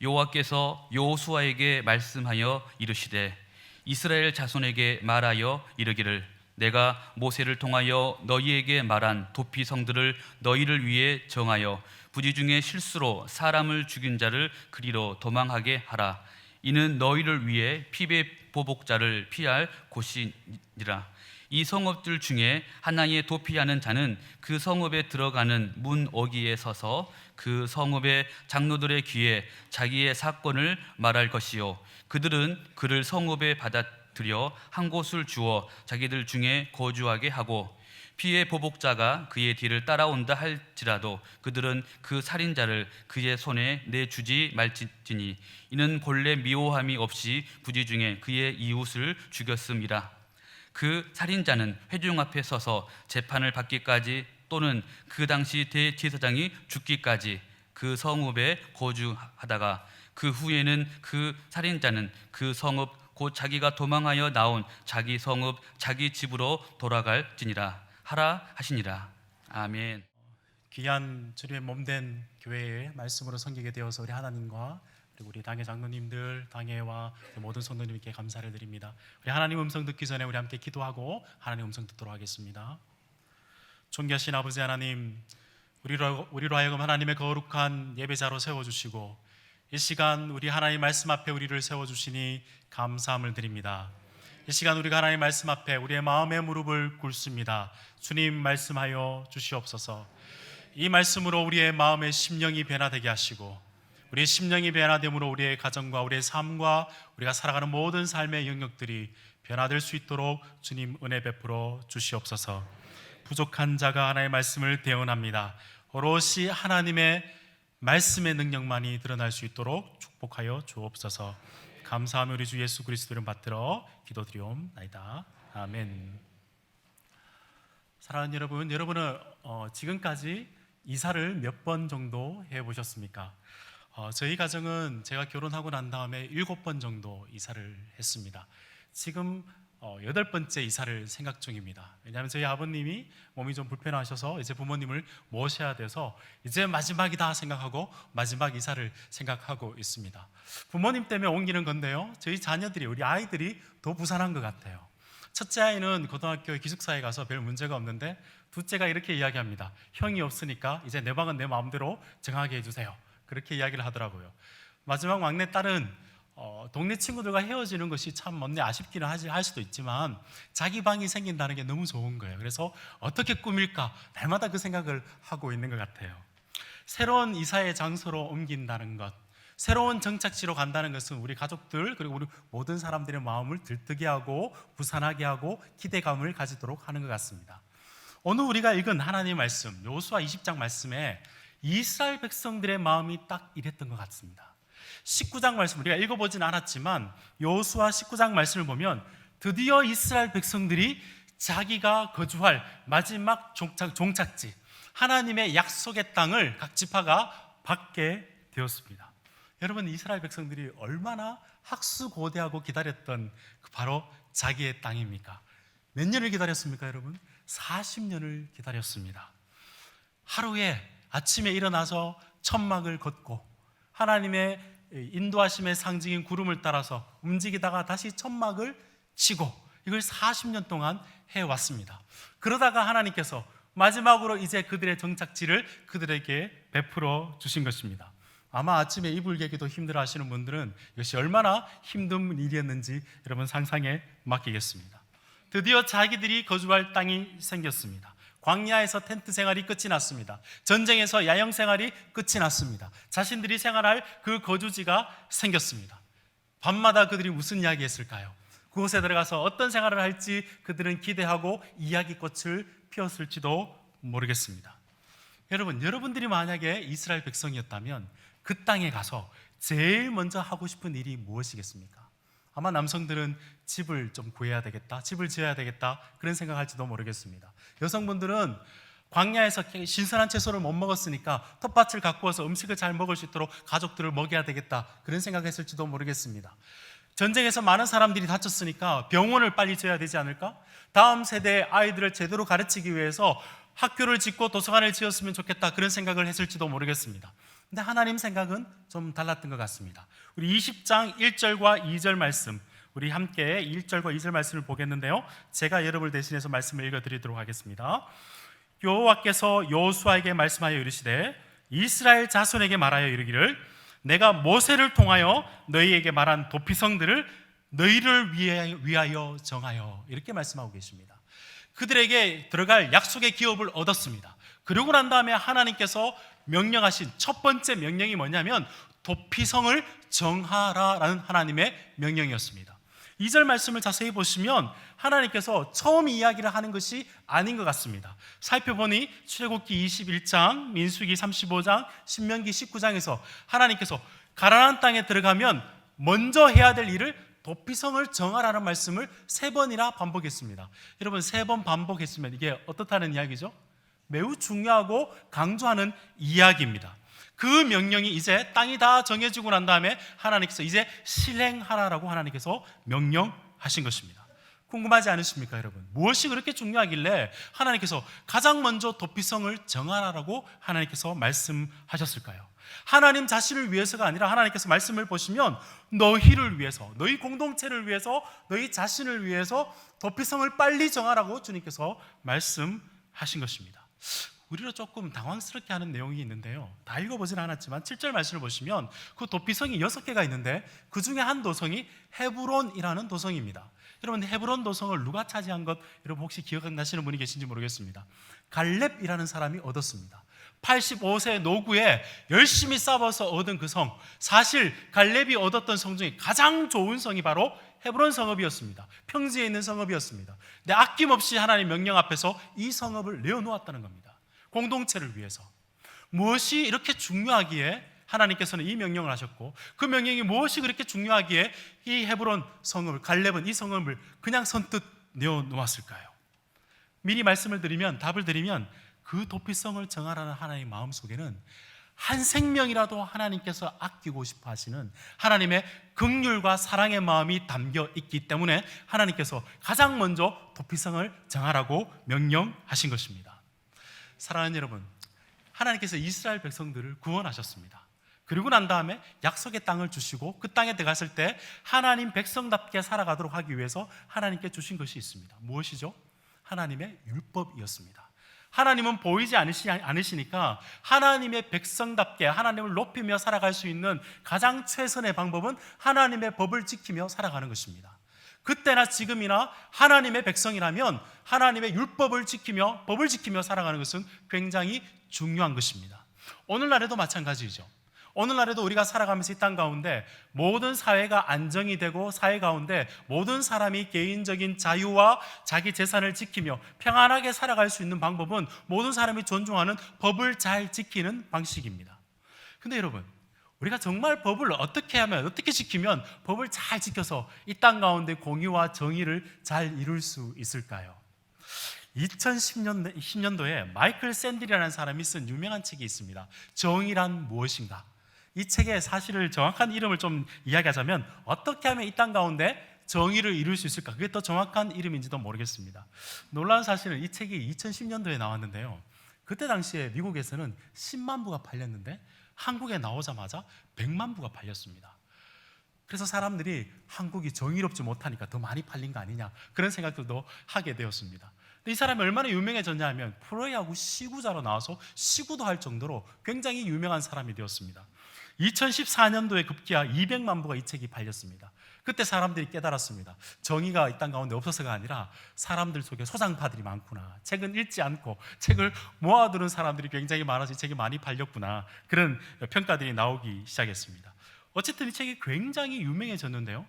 여호와께서 여호수아에게 말씀하여 이르시되 이스라엘 자손에게 말하여 이르기를 내가 모세를 통하여 너희에게 말한 도피 성들을 너희를 위해 정하여 부지 중에 실수로 사람을 죽인 자를 그리로 도망하게 하라. 이는 너희를 위해 피배 보복자를 피할 곳이니라. 이 성읍들 중에 하나에 도피하는 자는 그 성읍에 들어가는 문 어귀에 서서 그 성읍의 장로들의 귀에 자기의 사건을 말할 것이요 그들은 그를 성읍에 받아들여 한 곳을 주어 자기들 중에 거주하게 하고 피의 보복자가 그의 뒤를 따라온다 할지라도 그들은 그 살인자를 그의 손에 내주지 말지니 이는 본래 미워함이 없이 부지 중에 그의 이웃을 죽였음이라. 그 살인자는 회중 앞에 서서 재판을 받기까지 또는 그 당시 대제사장이 죽기까지 그 성읍에 거주하다가 그 후에는 그 살인자는 그 성읍 곧 자기가 도망하여 나온 자기 성읍 자기 집으로 돌아갈지니라 하라 하시니라. 아멘. 귀한 주님의 몸된 교회의 말씀으로 섬기게 되어서 우리 하나님과 그리고 우리 당회 장로님들, 당회와 모든 성도님께 감사를 드립니다. 우리 하나님 음성 듣기 전에 우리 함께 기도하고 하나님 음성 듣도록 하겠습니다. 존귀하신 아버지 하나님, 우리로 하여금 하나님의 거룩한 예배자로 세워주시고 이 시간 우리 하나님 말씀 앞에 우리를 세워주시니 감사함을 드립니다. 이 시간 우리가 하나님 말씀 앞에 우리의 마음의 무릎을 꿇습니다. 주님 말씀하여 주시옵소서. 이 말씀으로 우리의 마음의 심령이 변화되게 하시고 우리의 심령이 변화됨으로 우리의 가정과 우리의 삶과 우리가 살아가는 모든 삶의 영역들이 변화될 수 있도록 주님 은혜 베풀어 주시옵소서. 부족한 자가 하나님의 말씀을 대언합니다. 오롯이 하나님의 말씀의 능력만이 드러날 수 있도록 축복하여 주옵소서. 감사하며 우리 주 예수 그리스도 이름 받들어 기도드리옵나이다. 아멘. 사랑하는 여러분, 여러분은 지금까지 이사를 몇 번 정도 해보셨습니까? 저희 가정은 제가 결혼하고 난 다음에 7번 정도 이사를 했습니다. 지금 8번째 이사를 생각 중입니다. 왜냐하면 저희 아버님이 몸이 좀 불편하셔서 이제 부모님을 모셔야 돼서 이제 마지막이다 생각하고 마지막 이사를 생각하고 있습니다. 부모님 때문에 옮기는 건데요, 저희 자녀들이, 우리 아이들이 더 부산한 것 같아요. 첫째 아이는 고등학교에 기숙사에 가서 별 문제가 없는데 둘째가 이렇게 이야기합니다. 형이 없으니까 이제 내 방은 내 마음대로 정하게 해주세요. 그렇게 이야기를 하더라고요. 마지막 막내 딸은 동네 친구들과 헤어지는 것이 참 아쉽기는 할 수도 있지만 자기 방이 생긴다는 게 너무 좋은 거예요. 그래서 어떻게 꾸밀까 날마다 그 생각을 하고 있는 것 같아요. 새로운 이사의 장소로 옮긴다는 것, 새로운 정착지로 간다는 것은 우리 가족들 그리고 우리 모든 사람들의 마음을 들뜨게 하고 부산하게 하고 기대감을 가지도록 하는 것 같습니다. 오늘 우리가 읽은 하나님의 말씀 여호수아 20장 말씀에 이스라엘 백성들의 마음이 딱 이랬던 것 같습니다. 19장 말씀 우리가 읽어보진 않았지만 여호수아 19장 말씀을 보면 드디어 이스라엘 백성들이 자기가 거주할 마지막 종착지 하나님의 약속의 땅을 각 지파가 받게 되었습니다. 여러분, 이스라엘 백성들이 얼마나 학수고대하고 기다렸던 바로 자기의 땅입니까? 몇 년을 기다렸습니까, 여러분? 40년을 기다렸습니다. 하루에 아침에 일어나서 천막을 걷고 하나님의 인도하심의 상징인 구름을 따라서 움직이다가 다시 천막을 치고 이걸 40년 동안 해왔습니다. 그러다가 하나님께서 마지막으로 이제 그들의 정착지를 그들에게 베풀어 주신 것입니다. 아마 아침에 이불 개기도 힘들어 하시는 분들은 이것이 얼마나 힘든 일이었는지 여러분 상상에 맡기겠습니다. 드디어 자기들이 거주할 땅이 생겼습니다. 광야에서 텐트 생활이 끝이 났습니다. 전쟁에서 야영 생활이 끝이 났습니다. 자신들이 생활할 그 거주지가 생겼습니다. 밤마다 그들이 무슨 이야기 했을까요? 그곳에 들어가서 어떤 생활을 할지 그들은 기대하고 이야기꽃을 피웠을지도 모르겠습니다. 여러분, 여러분들이 만약에 이스라엘 백성이었다면 그 땅에 가서 제일 먼저 하고 싶은 일이 무엇이겠습니까? 아마 남성들은 집을 좀 구해야 되겠다, 집을 지어야 되겠다 그런 생각할지도 모르겠습니다. 여성분들은 광야에서 신선한 채소를 못 먹었으니까 텃밭을 갖고 와서 음식을 잘 먹을 수 있도록 가족들을 먹여야 되겠다 그런 생각했을지도 모르겠습니다. 전쟁에서 많은 사람들이 다쳤으니까 병원을 빨리 지어야 되지 않을까? 다음 세대의 아이들을 제대로 가르치기 위해서 학교를 짓고 도서관을 지었으면 좋겠다, 그런 생각을 했을지도 모르겠습니다. 근데 하나님 생각은 좀 달랐던 것 같습니다. 우리 20장 1절과 2절 말씀, 우리 함께 1절과 2절 말씀을 보겠는데요, 제가 여러분을 대신해서 말씀을 읽어드리도록 하겠습니다. 여호와께서 여호수아에게 말씀하여 이르시되 이스라엘 자손에게 말하여 이르기를 내가 모세를 통하여 너희에게 말한 도피성들을 너희를 위하여 정하여, 이렇게 말씀하고 계십니다. 그들에게 들어갈 약속의 기업을 얻었습니다. 그러고 난 다음에 하나님께서 명령하신 첫 번째 명령이 뭐냐면 도피성을 정하라라는 하나님의 명령이었습니다. 2절 말씀을 자세히 보시면 하나님께서 처음 이야기를 하는 것이 아닌 것 같습니다. 살펴보니 출애굽기 21장, 민수기 35장, 신명기 19장에서 하나님께서 가나안 땅에 들어가면 먼저 해야 될 일을 도피성을 정하라는 말씀을 3번이나 반복했습니다. 여러분, 3번 반복했으면 이게 어떻다는 이야기죠? 매우 중요하고 강조하는 이야기입니다. 그 명령이 이제 땅이 다 정해지고 난 다음에 하나님께서 이제 실행하라라고 하나님께서 명령하신 것입니다. 궁금하지 않으십니까, 여러분? 무엇이 그렇게 중요하길래 하나님께서 가장 먼저 도피성을 정하라라고 하나님께서 말씀하셨을까요? 하나님 자신을 위해서가 아니라 하나님께서 말씀을 보시면 너희를 위해서, 너희 공동체를 위해서, 너희 자신을 위해서 도피성을 빨리 정하라고 주님께서 말씀하신 것입니다. 우리로 조금 당황스럽게 하는 내용이 있는데요, 다 읽어보진 않았지만 7절 말씀을 보시면 그 도피성이 6개가 있는데 그 중에 한 도성이 헤브론이라는 도성입니다. 여러분, 헤브론 도성을 누가 차지한 것 여러분 혹시 기억나시는 분이 계신지 모르겠습니다. 갈렙이라는 사람이 얻었습니다. 85세 노구에 열심히 싸워서 얻은 그 성, 사실 갈렙이 얻었던 성 중에 가장 좋은 성이 바로 헤브론 성읍이었습니다. 평지에 있는 성읍이었습니다. 근데 아낌없이 하나님 명령 앞에서 이 성읍을 내어놓았다는 겁니다. 공동체를 위해서. 무엇이 이렇게 중요하기에 하나님께서는 이 명령을 하셨고, 그 명령이 무엇이 그렇게 중요하기에 이 헤브론 성읍을, 갈렙은 이 성읍을 그냥 선뜻 내어놓았을까요? 미리 말씀을 드리면, 답을 드리면, 그 도피성을 정하라는 하나님의 마음속에는 한 생명이라도 하나님께서 아끼고 싶어 하시는 하나님의 긍휼과 사랑의 마음이 담겨 있기 때문에 하나님께서 가장 먼저 도피성을 정하라고 명령하신 것입니다. 사랑하는 여러분, 하나님께서 이스라엘 백성들을 구원하셨습니다. 그리고 난 다음에 약속의 땅을 주시고 그 땅에 들어갔을 때 하나님 백성답게 살아가도록 하기 위해서 하나님께 주신 것이 있습니다. 무엇이죠? 하나님의 율법이었습니다. 하나님은 보이지 않으시니까 하나님의 백성답게 하나님을 높이며 살아갈 수 있는 가장 최선의 방법은 하나님의 법을 지키며 살아가는 것입니다. 그때나 지금이나 하나님의 백성이라면 하나님의 율법을 지키며 법을 지키며 살아가는 것은 굉장히 중요한 것입니다. 오늘날에도 마찬가지죠. 오늘날에도 우리가 살아가면서 이 땅 가운데 모든 사회가 안정이 되고 사회 가운데 모든 사람이 개인적인 자유와 자기 재산을 지키며 평안하게 살아갈 수 있는 방법은 모든 사람이 존중하는 법을 잘 지키는 방식입니다. 근데 여러분, 우리가 정말 법을 어떻게 하면, 어떻게 지키면 법을 잘 지켜서 이 땅 가운데 공의와 정의를 잘 이룰 수 있을까요? 2010년도에 마이클 샌들이라는 사람이 쓴 유명한 책이 있습니다. 정의란 무엇인가? 이 책의 사실을 정확한 이름을 좀 이야기하자면 어떻게 하면 이 땅 가운데 정의를 이룰 수 있을까? 그게 더 정확한 이름인지도 모르겠습니다. 놀라운 사실은 이 책이 2010년도에 나왔는데요, 그때 당시에 미국에서는 10만 부가 팔렸는데 한국에 나오자마자 100만 부가 팔렸습니다. 그래서 사람들이 한국이 정의롭지 못하니까 더 많이 팔린 거 아니냐, 그런 생각들도 하게 되었습니다. 이 사람이 얼마나 유명해졌냐 하면 프로야구 시구자로 나와서 시구도 할 정도로 굉장히 유명한 사람이 되었습니다. 2014년도에 급기야 200만 부가 이 책이 팔렸습니다. 그때 사람들이 깨달았습니다. 정의가 이 땅 가운데 없어서가 아니라 사람들 속에 소장파들이 많구나, 책은 읽지 않고 책을 모아두는 사람들이 굉장히 많아서 이 책이 많이 팔렸구나, 그런 평가들이 나오기 시작했습니다. 어쨌든 이 책이 굉장히 유명해졌는데요,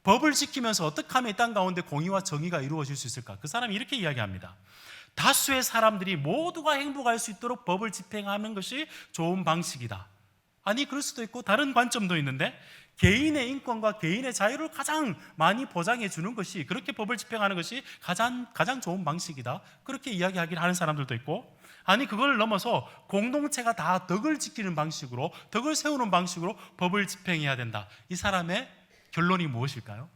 법을 지키면서 어떻게 하면 이 땅 가운데 공의와 정의가 이루어질 수 있을까? 그 사람이 이렇게 이야기합니다. 다수의 사람들이 모두가 행복할 수 있도록 법을 집행하는 것이 좋은 방식이다. 아니, 그럴 수도 있고 다른 관점도 있는데 개인의 인권과 개인의 자유를 가장 많이 보장해 주는 것이, 그렇게 법을 집행하는 것이 가장 좋은 방식이다, 그렇게 이야기하기를 하는 사람들도 있고, 아니 그걸 넘어서 공동체가 다 덕을 지키는 방식으로, 덕을 세우는 방식으로 법을 집행해야 된다. 이 사람의 결론이 무엇일까요?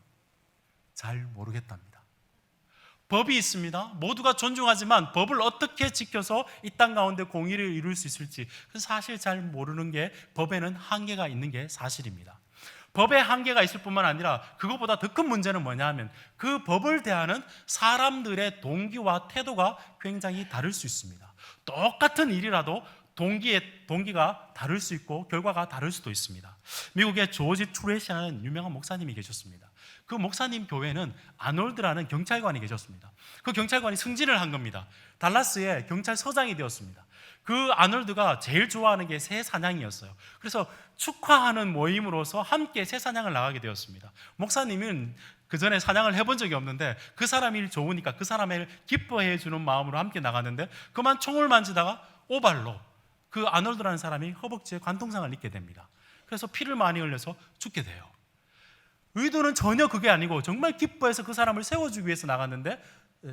잘 모르겠답니다. 법이 있습니다. 모두가 존중하지만 법을 어떻게 지켜서 이 땅 가운데 공의를 이룰 수 있을지 사실 잘 모르는 게, 법에는 한계가 있는 게 사실입니다. 법에 한계가 있을 뿐만 아니라 그것보다 더 큰 문제는 뭐냐면 그 법을 대하는 사람들의 동기와 태도가 굉장히 다를 수 있습니다. 똑같은 일이라도 동기가 다를 수 있고 결과가 다를 수도 있습니다. 미국의 조지 트레시라는 유명한 목사님이 계셨습니다. 그 목사님 교회는 아놀드라는 경찰관이 계셨습니다. 그 경찰관이 승진을 한 겁니다. 달라스의 경찰서장이 되었습니다. 그 아놀드가 제일 좋아하는 게 새 사냥이었어요. 그래서 축하하는 모임으로서 함께 새 사냥을 나가게 되었습니다. 목사님은 그 전에 사냥을 해본 적이 없는데 그 사람이 일 좋으니까 그 사람을 기뻐해 주는 마음으로 함께 나갔는데 그만 총을 만지다가 오발로 그 아놀드라는 사람이 허벅지에 관통상을 입게 됩니다. 그래서 피를 많이 흘려서 죽게 돼요. 의도는 전혀 그게 아니고 정말 기뻐해서 그 사람을 세워주기 위해서 나갔는데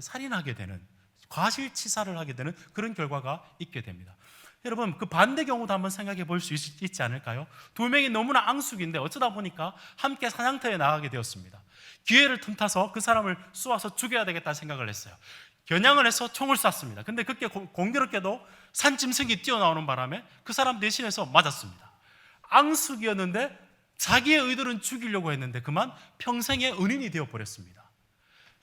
살인하게 되는, 과실치사를 하게 되는 그런 결과가 있게 됩니다. 여러분, 그 반대 경우도 한번 생각해 볼 수 있지 않을까요? 두 명이 너무나 앙숙인데 어쩌다 보니까 함께 사냥터에 나가게 되었습니다. 기회를 틈타서 그 사람을 쏘아서 죽여야 되겠다 생각을 했어요. 겨냥을 해서 총을 쐈습니다. 근데 그렇게 공교롭게도 산짐승이 뛰어나오는 바람에 그 사람 대신해서 맞았습니다. 앙숙이었는데 자기의 의도는 죽이려고 했는데 그만 평생의 은인이 되어버렸습니다.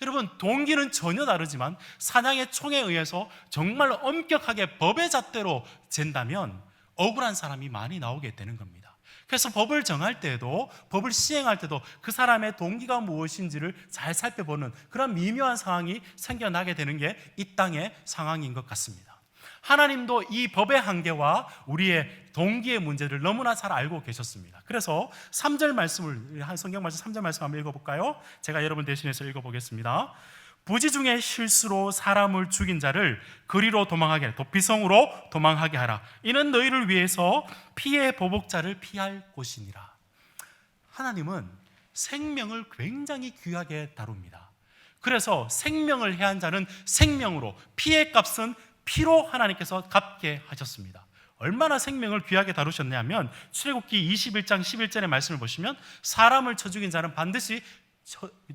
여러분, 동기는 전혀 다르지만 사냥의 총에 의해서 정말 엄격하게 법의 잣대로 잰다면 억울한 사람이 많이 나오게 되는 겁니다. 그래서 법을 정할 때에도, 법을 시행할 때도 그 사람의 동기가 무엇인지를 잘 살펴보는 그런 미묘한 상황이 생겨나게 되는 게 이 땅의 상황인 것 같습니다. 하나님도 이 법의 한계와 우리의 동기의 문제를 너무나 잘 알고 계셨습니다. 그래서 3절 말씀을, 성경 말씀 3절 말씀 한번 읽어볼까요? 제가 여러분 대신해서 읽어보겠습니다. 부지 중에 실수로 사람을 죽인 자를 그리로 도망하게 하라. 도피성으로 도망하게 하라. 이는 너희를 위해서 피의 보복자를 피할 곳이니라. 하나님은 생명을 굉장히 귀하게 다룹니다. 그래서 생명을 해한 자는 생명으로, 피의 값은 피로 하나님께서 갚게 하셨습니다. 얼마나 생명을 귀하게 다루셨냐면 출애굽기 21장 11절의 말씀을 보시면 사람을 쳐 죽인 자는 반드시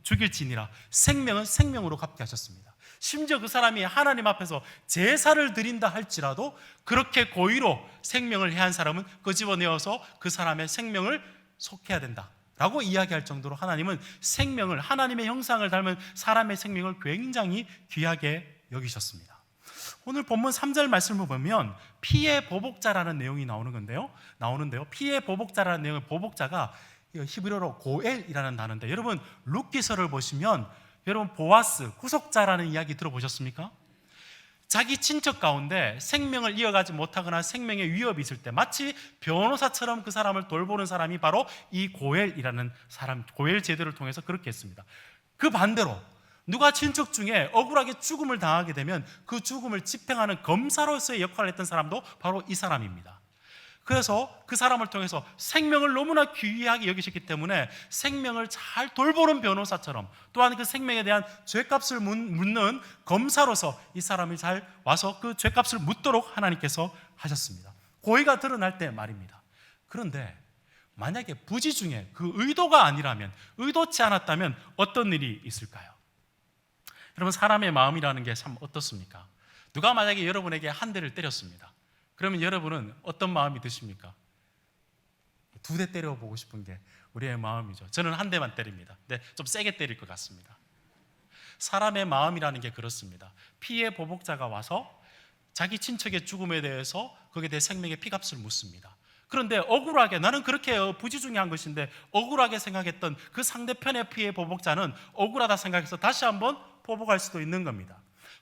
죽일지니라. 생명은 생명으로 갚게 하셨습니다. 심지어 그 사람이 하나님 앞에서 제사를 드린다 할지라도 그렇게 고의로 생명을 해한 사람은 끄집어내어서 그 사람의 생명을 속해야 된다 라고 이야기할 정도로 하나님은 생명을, 하나님의 형상을 닮은 사람의 생명을 굉장히 귀하게 여기셨습니다. 오늘 본문 3절 말씀을 보면 피의 보복자라는 내용이 나오는데요. 피의 보복자라는 내용의 보복자가 히브리어로 고엘이라는 단어인데, 여러분 룻기서를 보시면 여러분 보아스, 구속자라는 이야기 들어보셨습니까? 자기 친척 가운데 생명을 이어가지 못하거나 생명의 위협이 있을 때 마치 변호사처럼 그 사람을 돌보는 사람이 바로 이 고엘이라는 사람, 고엘 제도를 통해서 그렇게 했습니다. 그 반대로 누가 친척 중에 억울하게 죽음을 당하게 되면 그 죽음을 집행하는 검사로서의 역할을 했던 사람도 바로 이 사람입니다. 그래서 그 사람을 통해서 생명을 너무나 귀하게 여기셨기 때문에 생명을 잘 돌보는 변호사처럼, 또한 그 생명에 대한 죗값을 묻는 검사로서 이 사람이 잘 와서 그 죗값을 묻도록 하나님께서 하셨습니다. 고의가 드러날 때 말입니다. 그런데 만약에 부지 중에 그 의도가 아니라면, 의도치 않았다면 어떤 일이 있을까요? 여러분, 사람의 마음이라는 게 참 어떻습니까? 누가 만약에 여러분에게 한 대를 때렸습니다. 그러면 여러분은 어떤 마음이 드십니까? 2대 때려보고 싶은 게 우리의 마음이죠. 저는 한 대만 때립니다. 근데 좀 세게 때릴 것 같습니다. 사람의 마음이라는 게 그렇습니다. 피의 보복자가 와서 자기 친척의 죽음에 대해서 거기에 대해 생명의 피값을 묻습니다. 그런데 억울하게, 나는 그렇게 부지중요한 것인데 억울하게 생각했던 그 상대편의 피의 보복자는 억울하다 생각해서 다시 한번 보복할 수도 있는 겁니다.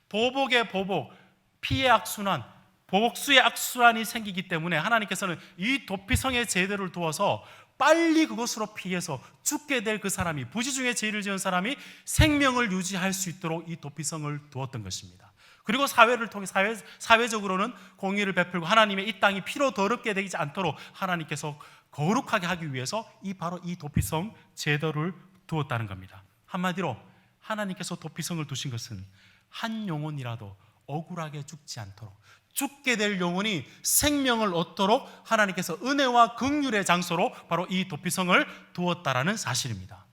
보복의 보복, 피의 악순환, 보복수의 악순환이 생기기 때문에 하나님께서는 이 도피성의 제도를 두어서 빨리 그것으로 피해서 죽게 될 그 사람이, 부지 중에 죄를 지은 사람이 생명을 유지할 수 있도록 이 도피성을 두었던 것입니다. 그리고 사회를 통해 사회적으로는 공의를 베풀고 하나님의 이 땅이 피로 더럽게 되지 않도록 하나님께서 거룩하게 하기 위해서 바로 이 도피성 제도를 두었다는 겁니다. 한마디로 하나님께서 도피성을 두신 것은 한 영혼이라도 억울하게 죽지 않도록, 죽게 될 영혼이 생명을 얻도록 하나님께서 은혜와 긍휼의 장소로 바로 이 도피성을 두었다라는 사실입니다.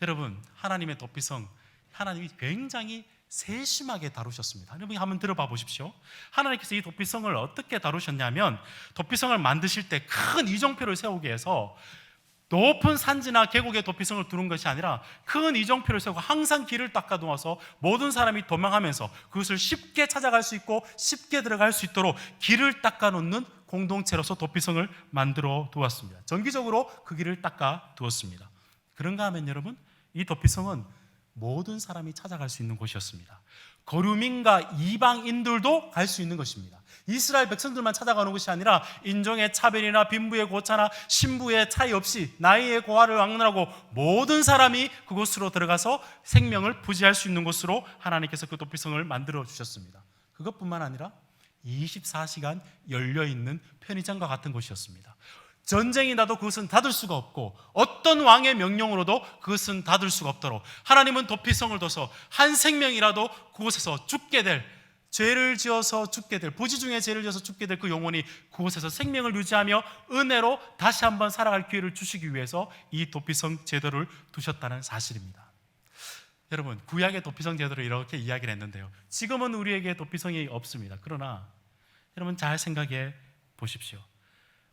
여러분, 하나님의 도피성, 하나님이 굉장히 세심하게 다루셨습니다. 여러분 한번 들어봐 보십시오. 하나님께서 이 도피성을 어떻게 다루셨냐면, 도피성을 만드실 때 큰 이정표를 세우기 위해서 높은 산지나 계곡에 도피성을 두는 것이 아니라 큰 이정표를 세우고 항상 길을 닦아 놓아서 모든 사람이 도망하면서 그것을 쉽게 찾아갈 수 있고 쉽게 들어갈 수 있도록 길을 닦아 놓는 공동체로서 도피성을 만들어 두었습니다. 정기적으로 그 길을 닦아 두었습니다. 그런가 하면 여러분, 이 도피성은 모든 사람이 찾아갈 수 있는 곳이었습니다. 거류민과 이방인들도 갈 수 있는 것입니다. 이스라엘 백성들만 찾아가는 것이 아니라 인종의 차별이나 빈부의 고차나 신부의 차이 없이 나이의 고하를 막론하고 모든 사람이 그곳으로 들어가서 생명을 부지할 수 있는 곳으로 하나님께서 그 도피성을 만들어 주셨습니다. 그것뿐만 아니라 24시간 열려있는 편의점과 같은 곳이었습니다. 전쟁이 나도 그것은 닫을 수가 없고 어떤 왕의 명령으로도 그것은 닫을 수가 없도록 하나님은 도피성을 둬서 한 생명이라도 그곳에서 죽게 될, 죄를 지어서 죽게 될, 부지 중에 죄를 지어서 죽게 될 그 영혼이 그곳에서 생명을 유지하며 은혜로 다시 한번 살아갈 기회를 주시기 위해서 이 도피성 제도를 두셨다는 사실입니다. 여러분, 구약의 도피성 제도를 이렇게 이야기를 했는데요, 지금은 우리에게 도피성이 없습니다. 그러나 여러분 잘 생각해 보십시오.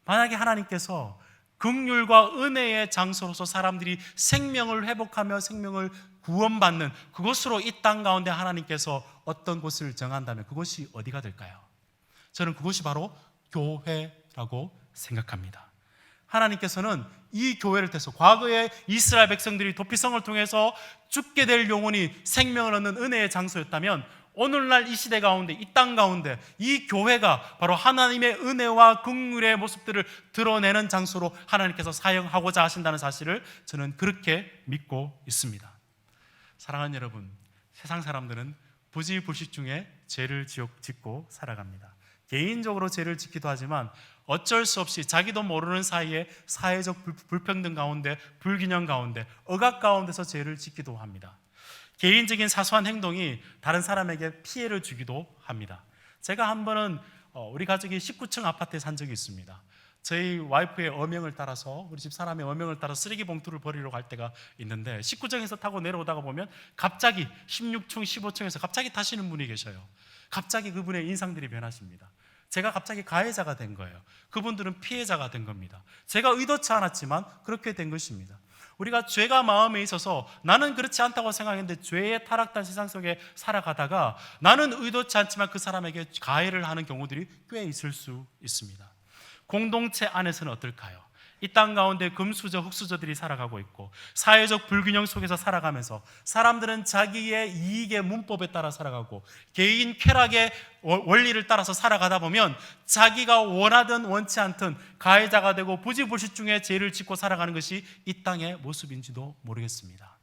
만약에 하나님께서 긍휼과 은혜의 장소로서 사람들이 생명을 회복하며 생명을 구원받는 그곳으로 이 땅 가운데 하나님께서 어떤 곳을 정한다면 그곳이 어디가 될까요? 저는 그곳이 바로 교회라고 생각합니다. 하나님께서는 이 교회를 통해서 과거에 이스라엘 백성들이 도피성을 통해서 죽게 될 영혼이 생명을 얻는 은혜의 장소였다면 오늘날 이 시대 가운데, 이 땅 가운데 이 교회가 바로 하나님의 은혜와 긍휼의 모습들을 드러내는 장소로 하나님께서 사용하고자 하신다는 사실을 저는 그렇게 믿고 있습니다. 사랑하는 여러분, 세상 사람들은 부지불식 중에 죄를 짓고 살아갑니다. 개인적으로 죄를 짓기도 하지만 어쩔 수 없이 자기도 모르는 사이에 사회적 불평등 가운데, 불균형 가운데, 억압 가운데서 죄를 짓기도 합니다. 개인적인 사소한 행동이 다른 사람에게 피해를 주기도 합니다. 제가 한 번은 우리 가족이 19층 아파트에 산 적이 있습니다. 저희 와이프의 어명을 따라서, 우리 집 사람의 어명을 따라 쓰레기 봉투를 버리러 갈 때가 있는데 19층에서 타고 내려오다가 보면 갑자기 16층, 15층에서 갑자기 타시는 분이 계셔요. 갑자기 그분의 인상들이 변하십니다. 제가 갑자기 가해자가 된 거예요. 그분들은 피해자가 된 겁니다. 제가 의도치 않았지만 그렇게 된 것입니다. 우리가 죄가 마음에 있어서 나는 그렇지 않다고 생각했는데 죄의 타락한 세상 속에 살아가다가 나는 의도치 않지만 그 사람에게 가해를 하는 경우들이 꽤 있을 수 있습니다. 공동체 안에서는 어떨까요? 이 땅 가운데 금수저, 흙수저들이 살아가고 있고 사회적 불균형 속에서 살아가면서 사람들은 자기의 이익의 문법에 따라 살아가고 개인 쾌락의 원리를 따라서 살아가다 보면 자기가 원하든 원치 않든 가해자가 되고 부지불식 중에 죄를 짓고 살아가는 것이 이 땅의 모습인지도 모르겠습니다.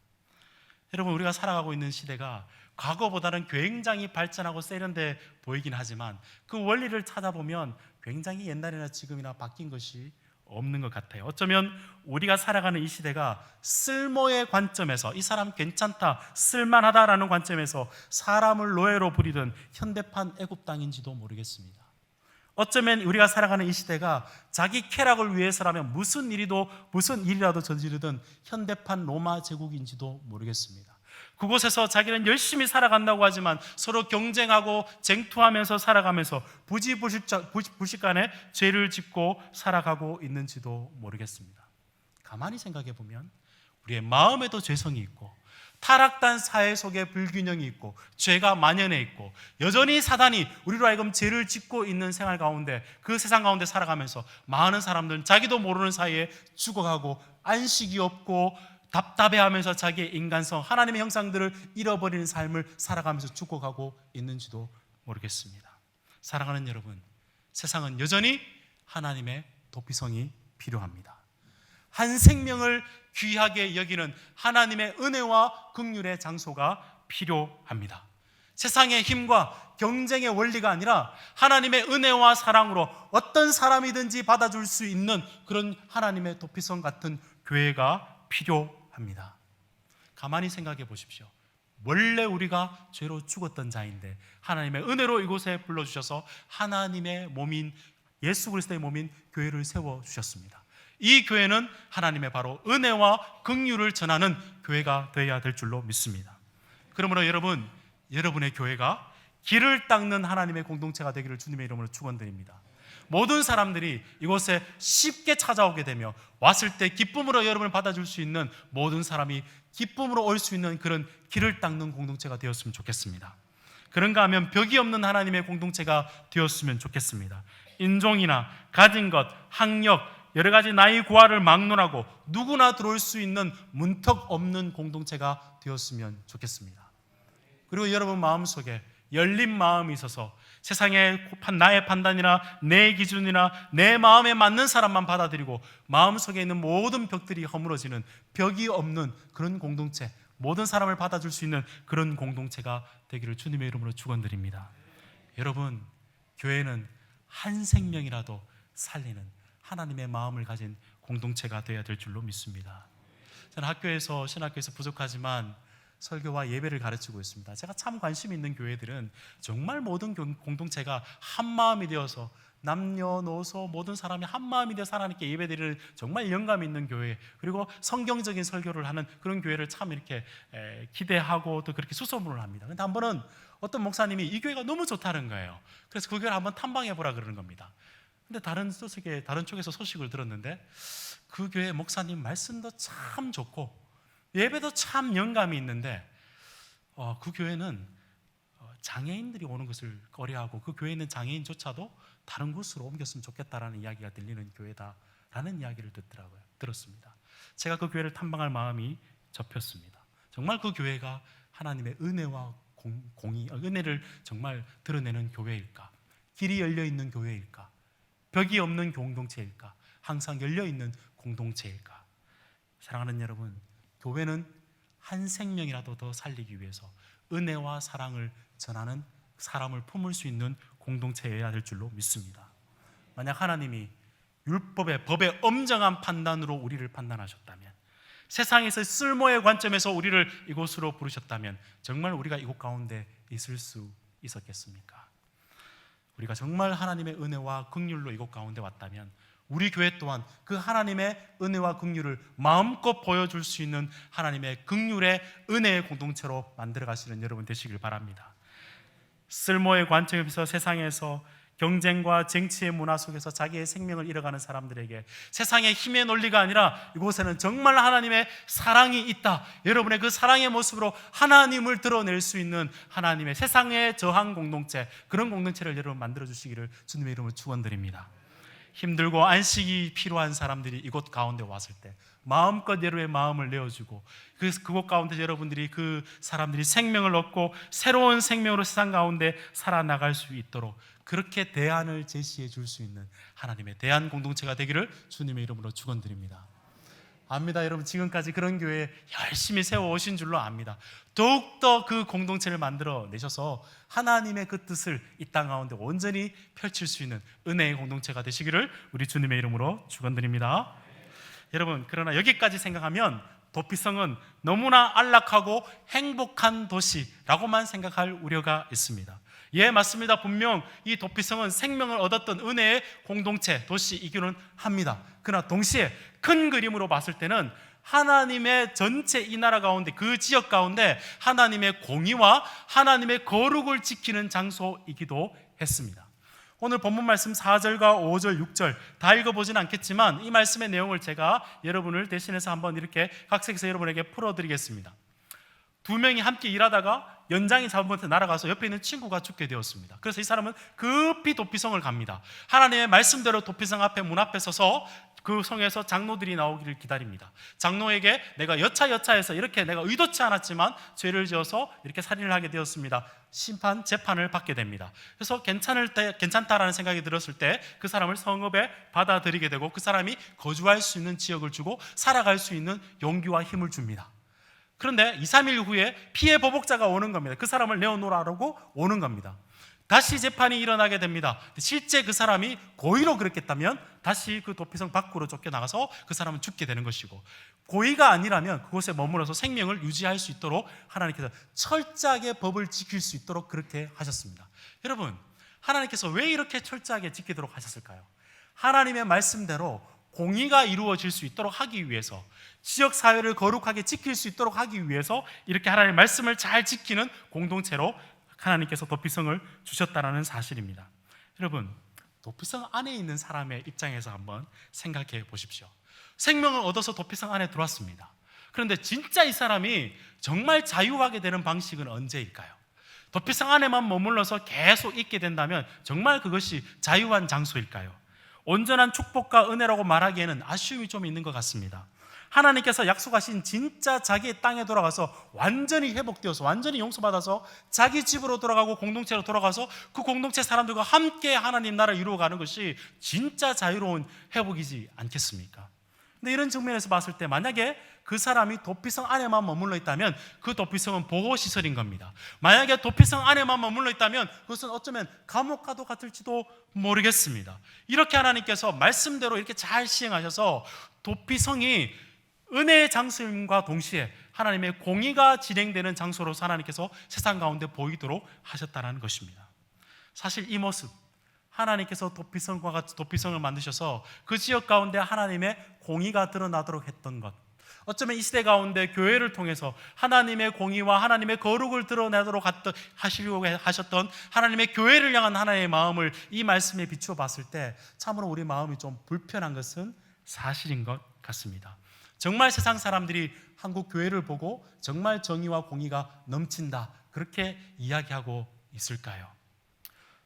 여러분, 우리가 살아가고 있는 시대가 과거보다는 굉장히 발전하고 세련돼 보이긴 하지만 그 원리를 찾아보면 굉장히 옛날이나 지금이나 바뀐 것이 없는 것 같아요. 어쩌면 우리가 살아가는 이 시대가 쓸모의 관점에서 이 사람 괜찮다, 쓸만하다라는 관점에서 사람을 노예로 부리던 현대판 애국 땅인지도 모르겠습니다. 어쩌면 우리가 살아가는 이 시대가 자기 쾌락을 위해서라면 무슨 일이라도 저지르던 현대판 로마 제국인지도 모르겠습니다. 그곳에서 자기는 열심히 살아간다고 하지만 서로 경쟁하고 쟁투하면서 살아가면서 부지불식간에 죄를 짓고 살아가고 있는지도 모르겠습니다. 가만히 생각해 보면 우리의 마음에도 죄성이 있고 타락된 사회 속에 불균형이 있고 죄가 만연해 있고 여전히 사단이 우리로 하여금 죄를 짓고 있는 생활 가운데, 그 세상 가운데 살아가면서 많은 사람들은 자기도 모르는 사이에 죽어가고 안식이 없고 답답해하면서 자기의 인간성, 하나님의 형상들을 잃어버리는 삶을 살아가면서 죽어가고 있는지도 모르겠습니다. 사랑하는 여러분, 세상은 여전히 하나님의 도피성이 필요합니다. 한 생명을 귀하게 여기는 하나님의 은혜와 긍휼의 장소가 필요합니다. 세상의 힘과 경쟁의 원리가 아니라 하나님의 은혜와 사랑으로 어떤 사람이든지 받아줄 수 있는 그런 하나님의 도피성 같은 교회가 필요합니다. 가만히 생각해 보십시오. 원래 우리가 죄로 죽었던 자인데 하나님의 은혜로 이곳에 불러주셔서 하나님의 몸인 예수 그리스도의 몸인 교회를 세워주셨습니다. 이 교회는 하나님의 바로 은혜와 긍휼을 전하는 교회가 되어야 될 줄로 믿습니다. 그러므로 여러분, 여러분의 교회가 길을 닦는 하나님의 공동체가 되기를 주님의 이름으로 축원드립니다. 모든 사람들이 이곳에 쉽게 찾아오게 되며 왔을 때 기쁨으로 여러분을 받아줄 수 있는, 모든 사람이 기쁨으로 올 수 있는 그런 길을 닦는 공동체가 되었으면 좋겠습니다. 그런가 하면 벽이 없는 하나님의 공동체가 되었으면 좋겠습니다. 인종이나 가진 것, 학력, 여러 가지 나이 고하를 막론하고 누구나 들어올 수 있는 문턱 없는 공동체가 되었으면 좋겠습니다. 그리고 여러분 마음속에 열린 마음이 있어서 세상의 나의 판단이나 내 기준이나 내 마음에 맞는 사람만 받아들이고 마음속에 있는 모든 벽들이 허물어지는, 벽이 없는 그런 공동체, 모든 사람을 받아줄 수 있는 그런 공동체가 되기를 주님의 이름으로 축원드립니다. 여러분, 교회는 한 생명이라도 살리는 하나님의 마음을 가진 공동체가 되어야 될 줄로 믿습니다. 저는 학교에서, 신학교에서 부족하지만 설교와 예배를 가르치고 있습니다. 제가 참 관심 있는 교회들은 정말 모든 공동체가 한 마음이 되어서 남녀노소 모든 사람이 한 마음이 되어서 하나님께 예배드리는 정말 영감 있는 교회, 그리고 성경적인 설교를 하는 그런 교회를 참 이렇게 기대하고 또 그렇게 수소문을 합니다. 근데 한 번은 어떤 목사님이 이 교회가 너무 좋다는 거예요. 그래서 그 교회를 한번 탐방해 보라 그러는 겁니다. 근데 다른 쪽에서 소식을 들었는데 그 교회 목사님 말씀도 참 좋고 예배도 참 영감이 있는데 그 교회는 장애인들이 오는 것을 꺼려하고 그 교회에 있는 장애인조차도 다른 곳으로 옮겼으면 좋겠다라는 이야기가 들리는 교회다라는 이야기를 들었습니다. 제가 그 교회를 탐방할 마음이 접혔습니다. 정말 그 교회가 하나님의 은혜와 은혜를 정말 드러내는 교회일까? 길이 열려있는 교회일까? 벽이 없는 공동체일까? 항상 열려있는 공동체일까? 사랑하는 여러분, 교회는 한 생명이라도 더 살리기 위해서 은혜와 사랑을 전하는, 사람을 품을 수 있는 공동체여야 될 줄로 믿습니다. 만약 하나님이 율법의, 법의 엄정한 판단으로 우리를 판단하셨다면, 세상에서 쓸모의 관점에서 우리를 이곳으로 부르셨다면 정말 우리가 이곳 가운데 있을 수 있었겠습니까? 우리가 정말 하나님의 은혜와 긍휼로 이곳 가운데 왔다면 우리 교회 또한 그 하나님의 은혜와 긍휼을 마음껏 보여줄 수 있는 하나님의 긍휼의 은혜의 공동체로 만들어 가시는 여러분 되시길 바랍니다. 쓸모의 관점에서 세상에서 경쟁과 정치의 문화 속에서 자기의 생명을 잃어가는 사람들에게 세상의 힘의 논리가 아니라 이곳에는 정말 하나님의 사랑이 있다, 여러분의 그 사랑의 모습으로 하나님을 드러낼 수 있는 하나님의 세상에 저항 공동체, 그런 공동체를 여러분 만들어 주시기를 주님의 이름으로 축원드립니다. 힘들고 안식이 필요한 사람들이 이곳 가운데 왔을 때 마음껏 여러분의 마음을 내어주고 그곳 가운데 여러분들이 그 사람들이 생명을 얻고 새로운 생명으로 세상 가운데 살아나갈 수 있도록 그렇게 대안을 제시해 줄 수 있는 하나님의 대안 공동체가 되기를 주님의 이름으로 축원드립니다. 압니다. 여러분, 지금까지 그런 교회 열심히 세워오신 줄로 압니다. 더욱더 그 공동체를 만들어 내셔서 하나님의 그 뜻을 이 땅 가운데 온전히 펼칠 수 있는 은혜의 공동체가 되시기를 우리 주님의 이름으로 축원드립니다. 여러분, 그러나 여기까지 생각하면 도피성은 너무나 안락하고 행복한 도시라고만 생각할 우려가 있습니다. 예, 맞습니다. 분명 이 도피성은 생명을 얻었던 은혜의 공동체, 도시이기는 합니다. 그러나 동시에 큰 그림으로 봤을 때는 하나님의 전체 이 나라 가운데, 그 지역 가운데 하나님의 공의와 하나님의 거룩을 지키는 장소이기도 했습니다. 오늘 본문 말씀 4절과 5절, 6절 다 읽어보진 않겠지만 이 말씀의 내용을 제가 여러분을 대신해서 한번 이렇게 각색해서 여러분에게 풀어드리겠습니다. 두 명이 함께 일하다가 연장이 잘못해 날아가서 옆에 있는 친구가 죽게 되었습니다. 그래서 이 사람은 급히 도피성을 갑니다. 하나님의 말씀대로 도피성 앞에, 문 앞에 서서 그 성에서 장로들이 나오기를 기다립니다. 장로에게 내가 여차여차해서 이렇게 내가 의도치 않았지만 죄를 지어서 이렇게 살인을 하게 되었습니다. 재판을 받게 됩니다. 그래서 괜찮다라는 생각이 들었을 때 그 사람을 성읍에 받아들이게 되고 그 사람이 거주할 수 있는 지역을 주고 살아갈 수 있는 용기와 힘을 줍니다. 그런데 2, 3일 후에 피해 보복자가 오는 겁니다. 그 사람을 내어놓으라고 오는 겁니다. 다시 재판이 일어나게 됩니다. 실제 그 사람이 고의로 그랬겠다면 다시 그 도피성 밖으로 쫓겨나가서 그 사람은 죽게 되는 것이고, 고의가 아니라면 그곳에 머물러서 생명을 유지할 수 있도록 하나님께서 철저하게 법을 지킬 수 있도록 그렇게 하셨습니다. 여러분, 하나님께서 왜 이렇게 철저하게 지키도록 하셨을까요? 하나님의 말씀대로 공의가 이루어질 수 있도록 하기 위해서, 지역 사회를 거룩하게 지킬 수 있도록 하기 위해서 이렇게 하나님의 말씀을 잘 지키는 공동체로 하나님께서 도피성을 주셨다는 사실입니다. 여러분, 도피성 안에 있는 사람의 입장에서 한번 생각해 보십시오. 생명을 얻어서 도피성 안에 들어왔습니다. 그런데 진짜 이 사람이 정말 자유하게 되는 방식은 언제일까요? 도피성 안에만 머물러서 계속 있게 된다면 정말 그것이 자유한 장소일까요? 온전한 축복과 은혜라고 말하기에는 아쉬움이 좀 있는 것 같습니다. 하나님께서 약속하신 진짜 자기의 땅에 돌아가서 완전히 회복되어서 완전히 용서받아서 자기 집으로 돌아가고 공동체로 돌아가서 그 공동체 사람들과 함께 하나님 나라를 이루어가는 것이 진짜 자유로운 회복이지 않겠습니까? 근데 이런 측면에서 봤을 때 만약에 그 사람이 도피성 안에만 머물러 있다면 그 도피성은 보호시설인 겁니다. 만약에 도피성 안에만 머물러 있다면 그것은 어쩌면 감옥과도 같을지도 모르겠습니다. 이렇게 하나님께서 말씀대로 이렇게 잘 시행하셔서 도피성이 은혜의 장소임과 동시에 하나님의 공의가 진행되는 장소로서 하나님께서 세상 가운데 보이도록 하셨다는 것입니다. 사실 이 모습, 하나님께서 도피성과 같이 도피성을 만드셔서 그 지역 가운데 하나님의 공의가 드러나도록 했던 것, 어쩌면 이 시대 가운데 교회를 통해서 하나님의 공의와 하나님의 거룩을 드러내도록 하시려고 하셨던 하나님의 교회를 향한 하나님의 마음을 이 말씀에 비추어 봤을 때 참으로 우리 마음이 좀 불편한 것은 사실인 것 같습니다. 정말 세상 사람들이 한국 교회를 보고 정말 정의와 공의가 넘친다, 그렇게 이야기하고 있을까요?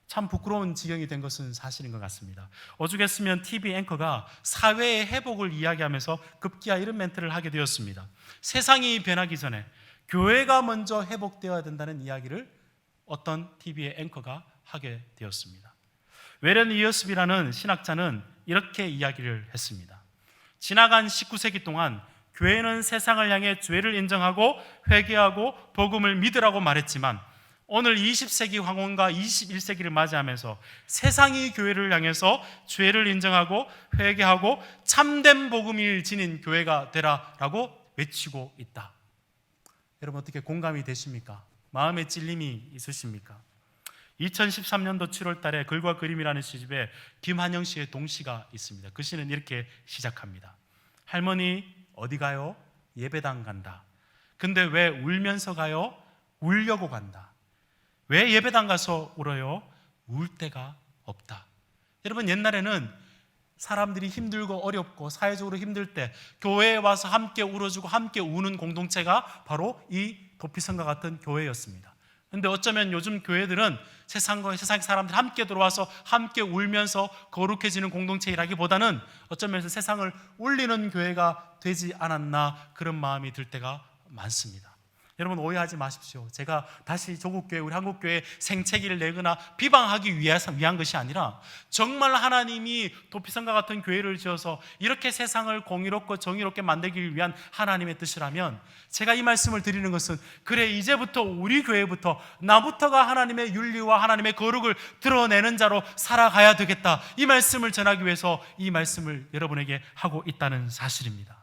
참 부끄러운 지경이 된 것은 사실인 것 같습니다. 오죽했으면 TV 앵커가 사회의 회복을 이야기하면서 급기야 이런 멘트를 하게 되었습니다. 세상이 변하기 전에 교회가 먼저 회복되어야 된다는 이야기를 어떤 TV의 앵커가 하게 되었습니다. 웨런 이어스비라는 신학자는 이렇게 이야기를 했습니다. 지나간 19세기 동안 교회는 세상을 향해 죄를 인정하고 회개하고 복음을 믿으라고 말했지만 오늘 20세기 황혼과 21세기를 맞이하면서 세상이 교회를 향해서 죄를 인정하고 회개하고 참된 복음을 지닌 교회가 되라라고 외치고 있다. 여러분 어떻게 공감이 되십니까? 마음에 찔림이 있으십니까? 2013년도 7월 달에 글과 그림이라는 시집에 김한영 씨의 동시가 있습니다. 그 시는 이렇게 시작합니다. 할머니 어디 가요? 예배당 간다. 근데 왜 울면서 가요? 울려고 간다. 왜 예배당 가서 울어요? 울 데가 없다. 여러분 옛날에는 사람들이 힘들고 어렵고 사회적으로 힘들 때 교회에 와서 함께 울어주고 함께 우는 공동체가 바로 이 도피성과 같은 교회였습니다. 그런데 어쩌면 요즘 교회들은 세상 사람들이 함께 들어와서 함께 울면서 거룩해지는 공동체이라기보다는 어쩌면 세상을 울리는 교회가 되지 않았나 그런 마음이 들 때가 많습니다. 여러분 오해하지 마십시오. 제가 다시 조국교회, 우리 한국교회 생채기를 내거나 비방하기 위한 것이 아니라 정말 하나님이 도피성과 같은 교회를 지어서 이렇게 세상을 공의롭고 정의롭게 만들기 위한 하나님의 뜻이라면 제가 이 말씀을 드리는 것은 그래 이제부터 우리 교회부터 나부터가 하나님의 윤리와 하나님의 거룩을 드러내는 자로 살아가야 되겠다, 이 말씀을 전하기 위해서 이 말씀을 여러분에게 하고 있다는 사실입니다.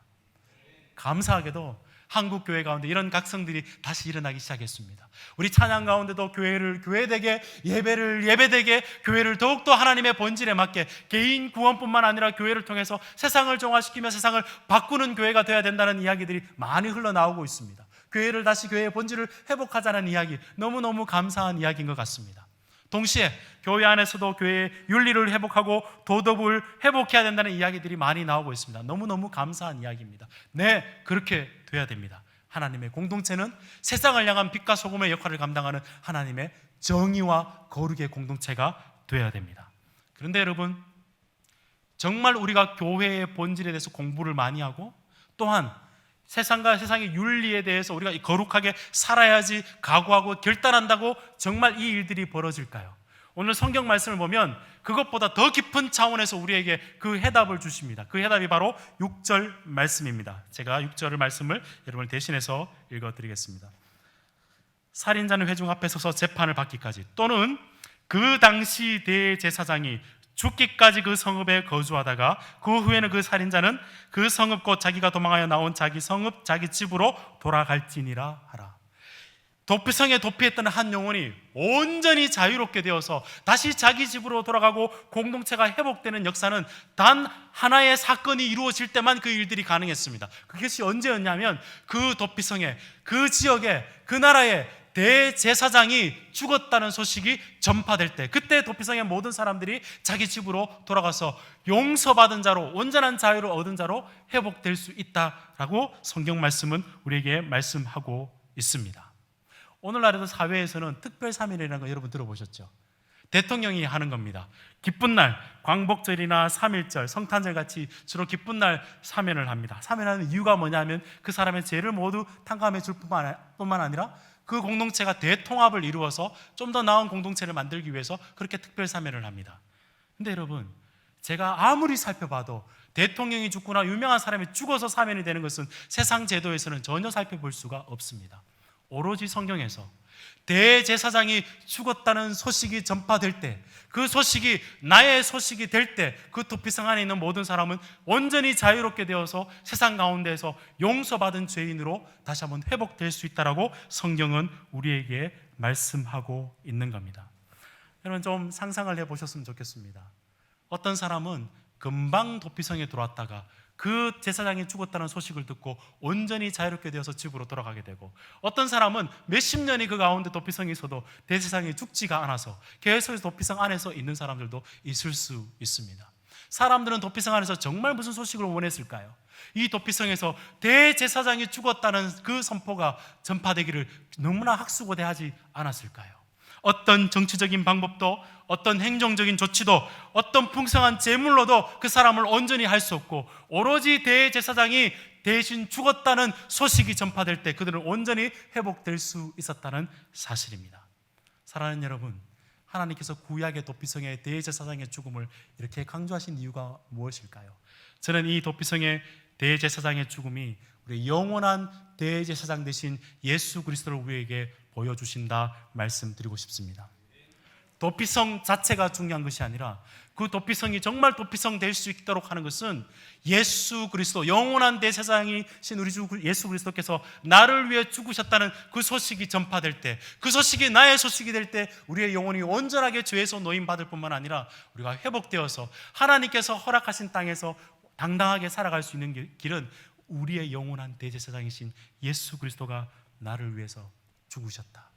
감사하게도 한국 교회 가운데 이런 각성들이 다시 일어나기 시작했습니다. 우리 찬양 가운데도 교회를 교회되게, 예배를 예배되게, 교회를 더욱더 하나님의 본질에 맞게 개인 구원뿐만 아니라 교회를 통해서 세상을 정화시키며 세상을 바꾸는 교회가 되어야 된다는 이야기들이 많이 흘러나오고 있습니다. 교회를 다시 교회의 본질을 회복하자는 이야기, 너무너무 감사한 이야기인 것 같습니다. 동시에 교회 안에서도 교회의 윤리를 회복하고 도덕을 회복해야 된다는 이야기들이 많이 나오고 있습니다. 너무너무 감사한 이야기입니다. 네, 그렇게 돼야 됩니다. 하나님의 공동체는 세상을 향한 빛과 소금의 역할을 감당하는 하나님의 정의와 거룩의 공동체가 돼야 됩니다. 그런데 여러분, 정말 우리가 교회의 본질에 대해서 공부를 많이 하고 또한 세상과 세상의 윤리에 대해서 우리가 거룩하게 살아야지 각오하고 결단한다고 정말 이 일들이 벌어질까요? 오늘 성경 말씀을 보면 그것보다 더 깊은 차원에서 우리에게 그 해답을 주십니다. 그 해답이 바로 6절 말씀입니다. 제가 6절 말씀을 여러분을 대신해서 읽어드리겠습니다. 살인자는 회중 앞에 서서 재판을 받기까지 또는 그 당시 대제사장이 죽기까지 그 성읍에 거주하다가 그 후에는 그 살인자는 그 성읍 곧 자기가 도망하여 나온 자기 성읍 자기 집으로 돌아갈지니라 하라. 도피성에 도피했던 한 영혼이 온전히 자유롭게 되어서 다시 자기 집으로 돌아가고 공동체가 회복되는 역사는 단 하나의 사건이 이루어질 때만 그 일들이 가능했습니다. 그것이 언제였냐면 그 도피성에, 그 지역에, 그 나라에 대제사장이 죽었다는 소식이 전파될 때, 그때 도피성의 모든 사람들이 자기 집으로 돌아가서 용서받은 자로, 온전한 자유를 얻은 자로 회복될 수 있다라고 성경 말씀은 우리에게 말씀하고 있습니다. 오늘날에도 사회에서는 특별사면이라는 거 여러분 들어보셨죠? 대통령이 하는 겁니다. 기쁜 날, 광복절이나 3.1절, 성탄절 같이 주로 기쁜 날 사면을 합니다. 사면하는 이유가 뭐냐면 그 사람의 죄를 모두 탕감해 줄 뿐만 아니라 그 공동체가 대통합을 이루어서 좀 더 나은 공동체를 만들기 위해서 그렇게 특별사면을 합니다. 근데 여러분, 제가 아무리 살펴봐도 대통령이 죽거나 유명한 사람이 죽어서 사면이 되는 것은 세상 제도에서는 전혀 살펴볼 수가 없습니다. 오로지 성경에서 대제사장이 죽었다는 소식이 전파될 때, 그 소식이 나의 소식이 될 때, 그 도피성 안에 있는 모든 사람은 온전히 자유롭게 되어서 세상 가운데에서 용서받은 죄인으로 다시 한번 회복될 수 있다라고 성경은 우리에게 말씀하고 있는 겁니다. 여러분, 좀 상상을 해보셨으면 좋겠습니다. 어떤 사람은 금방 도피성에 들어왔다가 그 제사장이 죽었다는 소식을 듣고 온전히 자유롭게 되어서 집으로 돌아가게 되고, 어떤 사람은 몇십 년이 그 가운데 도피성에 있어도 대제사장이 죽지가 않아서 계속해서 도피성 안에서 있는 사람들도 있을 수 있습니다. 사람들은 도피성 안에서 정말 무슨 소식을 원했을까요? 이 도피성에서 대제사장이 죽었다는 그 선포가 전파되기를 너무나 학수고대하지 않았을까요? 어떤 정치적인 방법도, 어떤 행정적인 조치도, 어떤 풍성한 재물로도 그 사람을 온전히 할 수 없고, 오로지 대제사장이 대신 죽었다는 소식이 전파될 때 그들은 온전히 회복될 수 있었다는 사실입니다. 사랑하는 여러분, 하나님께서 구약의 도피성의 대제사장의 죽음을 이렇게 강조하신 이유가 무엇일까요? 저는 이 도피성의 대제사장의 죽음이 우리 영원한 대제사장 되신 예수 그리스도를 우리에게 보여주신다 말씀드리고 싶습니다. 도피성 자체가 중요한 것이 아니라 그 도피성이 정말 도피성 될 수 있도록 하는 것은 예수 그리스도, 영원한 대제사장이신 우리 주 예수 그리스도께서 나를 위해 죽으셨다는 그 소식이 전파될 때, 그 소식이 나의 소식이 될 때 우리의 영혼이 온전하게 죄에서 노임받을 뿐만 아니라 우리가 회복되어서 하나님께서 허락하신 땅에서 당당하게 살아갈 수 있는 길은 우리의 영원한 대제사장이신 예수 그리스도가 나를 위해서 죽으셨다.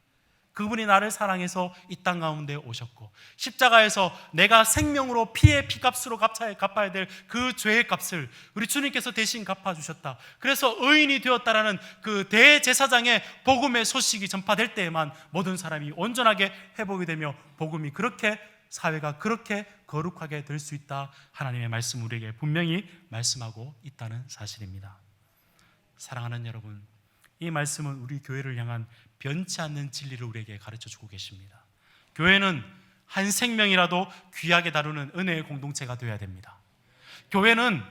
그분이 나를 사랑해서 이 땅 가운데 오셨고, 십자가에서 내가 생명으로 피의 피값으로 갚아야 될 그 죄의 값을 우리 주님께서 대신 갚아주셨다. 그래서 의인이 되었다라는 그 대제사장의 복음의 소식이 전파될 때에만 모든 사람이 온전하게 회복이 되며 복음이 그렇게, 사회가 그렇게 거룩하게 될 수 있다. 하나님의 말씀 우리에게 분명히 말씀하고 있다는 사실입니다. 사랑하는 여러분, 이 말씀은 우리 교회를 향한 변치 않는 진리를 우리에게 가르쳐주고 계십니다. 교회는 한 생명이라도 귀하게 다루는 은혜의 공동체가 되어야 됩니다. 교회는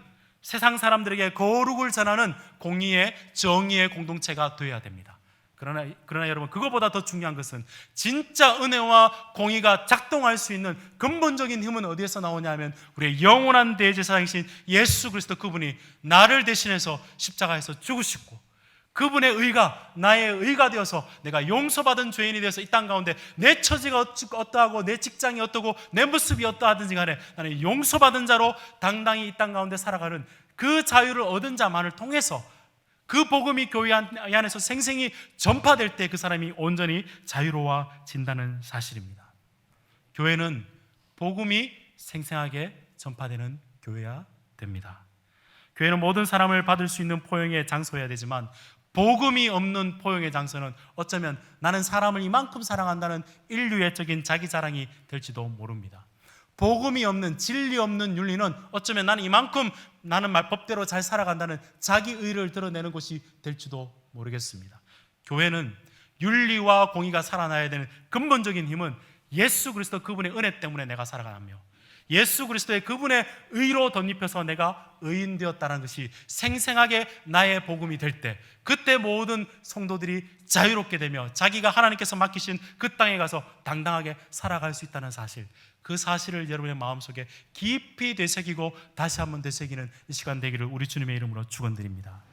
세상 사람들에게 거룩을 전하는 공의의, 정의의 공동체가 되어야 됩니다. 그러나 여러분, 그것보다 더 중요한 것은 진짜 은혜와 공의가 작동할 수 있는 근본적인 힘은 어디에서 나오냐 하면 우리의 영원한 대제사장이신 예수 그리스도, 그분이 나를 대신해서 십자가에서 죽으시고 그분의 의가 나의 의가 되어서 내가 용서받은 죄인이 되어서 이 땅 가운데 내 처지가 어떠하고 내 직장이 어떠고 내 모습이 어떠하든지 간에 나는 용서받은 자로 당당히 이 땅 가운데 살아가는 그 자유를 얻은 자만을 통해서 그 복음이 교회 안에서 생생히 전파될 때 그 사람이 온전히 자유로워진다는 사실입니다. 교회는 복음이 생생하게 전파되는 교회야 됩니다. 교회는 모든 사람을 받을 수 있는 포용의 장소여야 되지만 복음이 없는 포용의 장소는 어쩌면 나는 사람을 이만큼 사랑한다는 인류애적인 자기 자랑이 될지도 모릅니다. 복음이 없는, 진리 없는 윤리는 어쩌면 나는 법대로 잘 살아간다는 자기 의를 드러내는 것이 될지도 모르겠습니다. 교회는 윤리와 공의가 살아나야 되는 근본적인 힘은 예수 그리스도 그분의 은혜 때문에 내가 살아가며 예수 그리스도의 그분의 의로 덧입혀서 내가 의인 되었다는 것이 생생하게 나의 복음이 될 때, 그때 모든 성도들이 자유롭게 되며 자기가 하나님께서 맡기신 그 땅에 가서 당당하게 살아갈 수 있다는 사실, 그 사실을 여러분의 마음속에 깊이 되새기고 다시 한번 되새기는 이 시간 되기를 우리 주님의 이름으로 축원드립니다.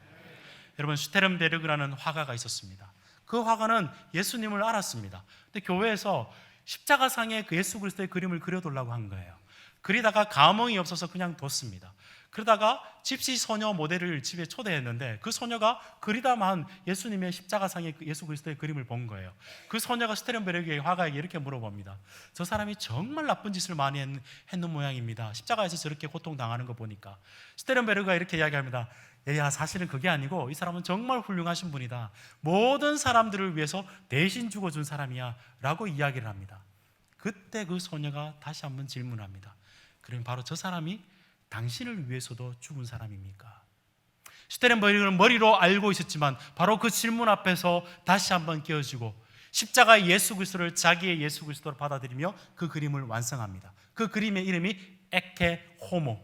여러분, 슈테른베르그라는 화가가 있었습니다. 그 화가는 예수님을 알았습니다. 근데 교회에서 십자가상에 그 예수 그리스도의 그림을 그려달라고 한 거예요. 그리다가 감흥이 없어서 그냥 뒀습니다. 그러다가 집시 소녀 모델을 집에 초대했는데 그 소녀가 그리다만 예수님의 십자가상의 예수 그리스도의 그림을 본 거예요. 그 소녀가 스테른베르그의 화가에게 이렇게 물어봅니다. 저 사람이 정말 나쁜 짓을 많이 했는 모양입니다. 십자가에서 저렇게 고통당하는 거 보니까. 스테른베르그가 이렇게 이야기합니다. 얘야, 사실은 그게 아니고 이 사람은 정말 훌륭하신 분이다. 모든 사람들을 위해서 대신 죽어준 사람이야 라고 이야기를 합니다. 그때 그 소녀가 다시 한번 질문합니다. 그럼 바로 저 사람이 당신을 위해서도 죽은 사람입니까? 슈테른베르그는 머리로 알고 있었지만 바로 그 질문 앞에서 다시 한번 깨어지고 십자가의 예수 그리스도를 자기의 예수 그리스도로 받아들이며 그 그림을 완성합니다. 그 그림의 이름이 에케 호모,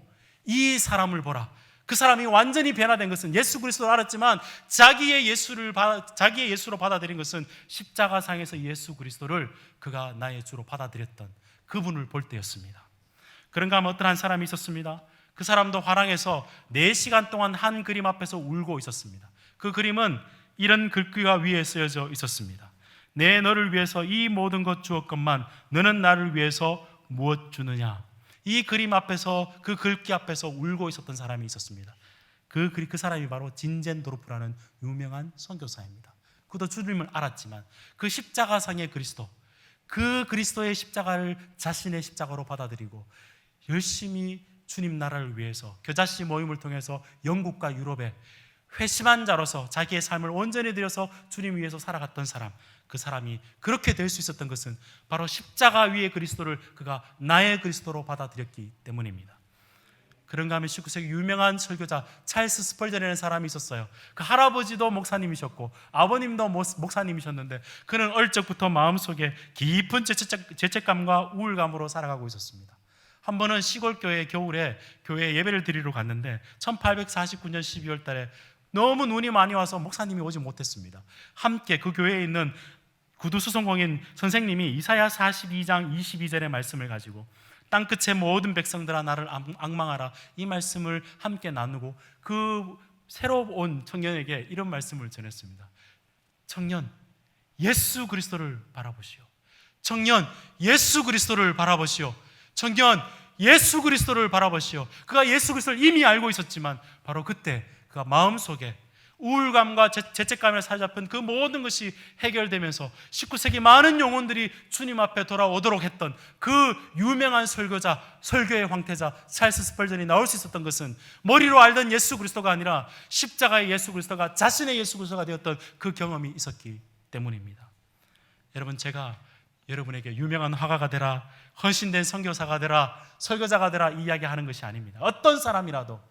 이 사람을 보라. 그 사람이 완전히 변화된 것은 예수 그리스도를 알았지만 자기의 예수로 받아들인 것은 십자가상에서 예수 그리스도를 그가 나의 주로 받아들였던 그분을 볼 때였습니다. 그런가 하면 어떤 한 사람이 있었습니다. 그 사람도 화랑에서 4시간 동안 한 그림 앞에서 울고 있었습니다. 그 그림은 이런 글귀가 위에 쓰여져 있었습니다. 내 너를 위해서 이 모든 것 주었건만 너는 나를 위해서 무엇 주느냐. 이 그림 앞에서, 그 글귀 앞에서 울고 있었던 사람이 있었습니다. 그 사람이 바로 진젠도르프라는 유명한 선교사입니다. 그도 주님을 알았지만 그 십자가상의 그리스도, 그 그리스도의 십자가를 자신의 십자가로 받아들이고 열심히 주님 나라를 위해서 겨자씨 모임을 통해서 영국과 유럽에 회심한 자로서 자기의 삶을 온전히 들여서 주님 위해서 살아갔던 사람, 그 사람이 그렇게 될 수 있었던 것은 바로 십자가 위의 그리스도를 그가 나의 그리스도로 받아들였기 때문입니다. 그런가 하면 19세기 유명한 설교자 찰스 스펄전이라는 사람이 있었어요. 그 할아버지도 목사님이셨고 아버님도 목사님이셨는데 그는 어릴 적부터 마음속에 깊은 죄책감과 우울감으로 살아가고 있었습니다. 한 번은 시골 교회 겨울에 교회에 예배를 드리러 갔는데 1849년 12월 달에 너무 눈이 많이 와서 목사님이 오지 못했습니다. 함께 그 교회에 있는 구두수송공인 선생님이 이사야 42장 22절의 말씀을 가지고 땅끝의 모든 백성들아 나를 앙망하라, 이 말씀을 함께 나누고 그 새로 온 청년에게 이런 말씀을 전했습니다. 청년, 예수 그리스도를 바라보시오. 청년, 예수 그리스도를 바라보시오. 청년, 예수 그리스도를 바라보시오. 그가 예수 그리스도를 이미 알고 있었지만 바로 그때 그가 마음속에 우울감과 죄책감에 사로잡힌 그 모든 것이 해결되면서 19세기 많은 영혼들이 주님 앞에 돌아오도록 했던 그 유명한 설교자, 설교의 황태자 찰스 스펄전이 나올 수 있었던 것은 머리로 알던 예수 그리스도가 아니라 십자가의 예수 그리스도가 자신의 예수 그리스도가 되었던 그 경험이 있었기 때문입니다. 여러분, 제가 여러분에게 유명한 화가가 되라, 헌신된 선교사가 되라, 설교자가 되라 이 이야기하는 것이 아닙니다. 어떤 사람이라도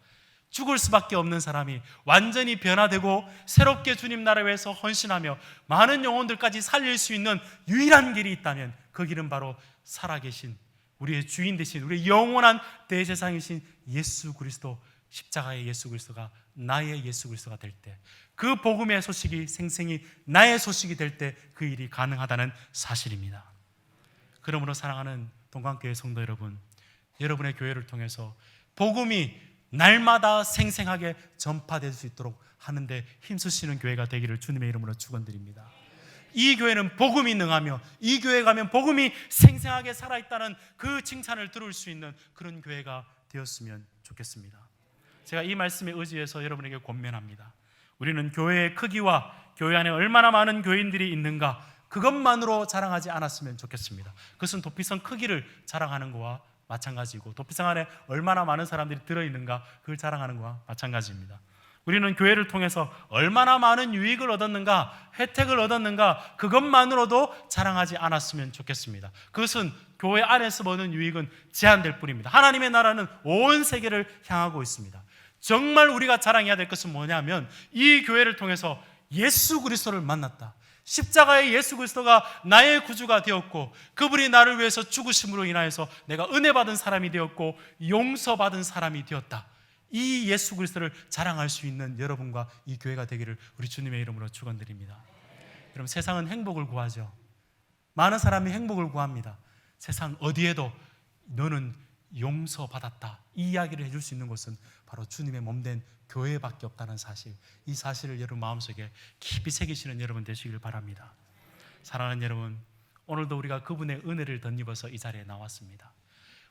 죽을 수밖에 없는 사람이 완전히 변화되고 새롭게 주님 나라를 위해서 헌신하며 많은 영혼들까지 살릴 수 있는 유일한 길이 있다면 그 길은 바로 살아계신 우리의 주인 되신 우리의 영원한 대제사장이신 예수 그리스도, 십자가의 예수 그리스도가 나의 예수 그리스도가 될 때, 그 복음의 소식이 생생히 나의 소식이 될 때 그 일이 가능하다는 사실입니다. 그러므로 사랑하는 동관교회 성도 여러분, 여러분의 교회를 통해서 복음이 날마다 생생하게 전파될 수 있도록 하는데 힘쓰시는 교회가 되기를 주님의 이름으로 축원드립니다. 이 교회는 복음이 능하며 이 교회에 가면 복음이 생생하게 살아있다는 그 칭찬을 들을 수 있는 그런 교회가 되었으면 좋겠습니다. 제가 이 말씀에 의지해서 여러분에게 권면합니다. 우리는 교회의 크기와 교회 안에 얼마나 많은 교인들이 있는가, 그것만으로 자랑하지 않았으면 좋겠습니다. 그것은 도피성 크기를 자랑하는 것과 마찬가지고 도피성 안에 얼마나 많은 사람들이 들어있는가 그걸 자랑하는 것과 마찬가지입니다. 우리는 교회를 통해서 얼마나 많은 유익을 얻었는가, 혜택을 얻었는가, 그것만으로도 자랑하지 않았으면 좋겠습니다. 그것은 교회 안에서 보는 유익은 제한될 뿐입니다. 하나님의 나라는 온 세계를 향하고 있습니다. 정말 우리가 자랑해야 될 것은 뭐냐면 이 교회를 통해서 예수 그리스도를 만났다, 십자가의 예수 그리스도가 나의 구주가 되었고 그분이 나를 위해서 죽으심으로 인하여서 내가 은혜 받은 사람이 되었고 용서받은 사람이 되었다, 이 예수 그리스도를 자랑할 수 있는 여러분과 이 교회가 되기를 우리 주님의 이름으로 축원드립니다. 여러분, 세상은 행복을 구하죠. 많은 사람이 행복을 구합니다. 세상 어디에도 너는 용서받았다, 이 이야기를 해줄 수 있는 곳은 바로 주님의 몸된 교회밖에 없다는 사실, 이 사실을 여러분 마음속에 깊이 새기시는 여러분 되시길 바랍니다. 사랑하는 여러분, 오늘도 우리가 그분의 은혜를 덧입어서 이 자리에 나왔습니다.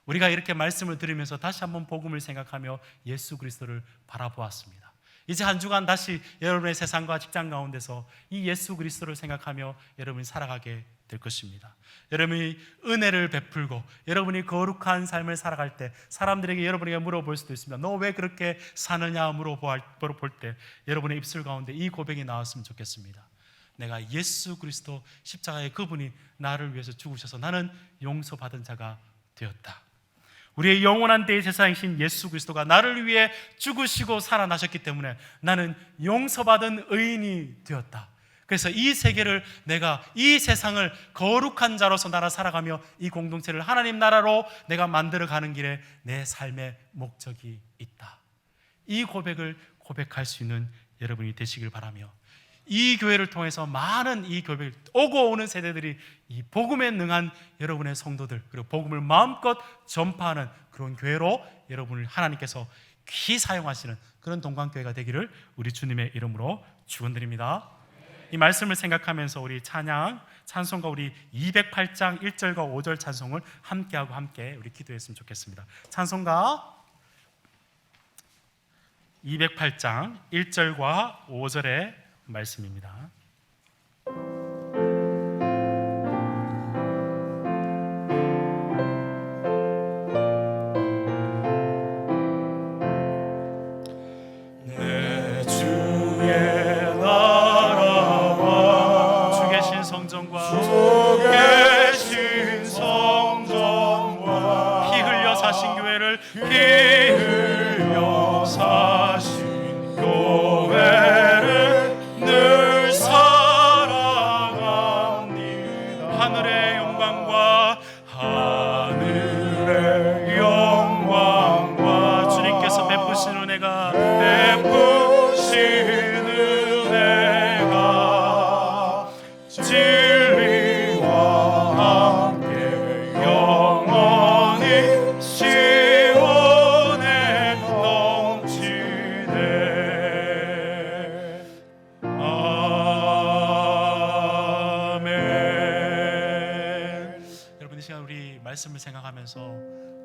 우리가 이렇게 말씀을 들으면서 다시 한번 복음을 생각하며 예수 그리스도를 바라보았습니다. 이제 한 주간 다시 여러분의 세상과 직장 가운데서 이 예수 그리스도를 생각하며 여러분이 살아가게 될 것입니다. 여러분이 은혜를 베풀고 여러분이 거룩한 삶을 살아갈 때 사람들에게 여러분에게 물어볼 수도 있습니다. 너 왜 그렇게 사느냐 물어볼 때 여러분의 입술 가운데 이 고백이 나왔으면 좋겠습니다. 내가 예수 그리스도 십자가의 그분이 나를 위해서 죽으셔서 나는 용서받은 자가 되었다. 우리의 영원한 대제사장이신 예수 그리스도가 나를 위해 죽으시고 살아나셨기 때문에 나는 용서받은 의인이 되었다. 그래서 이 세계를, 내가 이 세상을 거룩한 자로서 나라 살아가며 이 공동체를 하나님 나라로 내가 만들어가는 길에 내 삶의 목적이 있다. 이 고백을 고백할 수 있는 여러분이 되시길 바라며, 이 교회를 통해서 많은 이 교회를 오고 오는 세대들이 이 복음에 능한 여러분의 성도들, 그리고 복음을 마음껏 전파하는 그런 교회로 여러분을 하나님께서 귀히 사용하시는 그런 동방교회가 되기를 우리 주님의 이름으로 축원드립니다. 이 말씀을 생각하면서 우리 찬송가 우리 208장 1절과 5절 찬송을 함께하고 함께 우리 기도했으면 좋겠습니다. 찬송가 208장 1절과 5절의 말씀입니다. 내 주의 나라와 주 계신 성전과 주 계신 성전과 피 흘려 사신 교회를 피 흘려 사신 교회를 늘 사랑합니다. 하늘의 영광과 하늘의 영광과 주님께서 베푸신 은혜가 베푸신 은혜가 진리와 함께 영원히 시원에 넘치네. 아멘. 여러분, 이 시간 우리 말씀을 생각하면서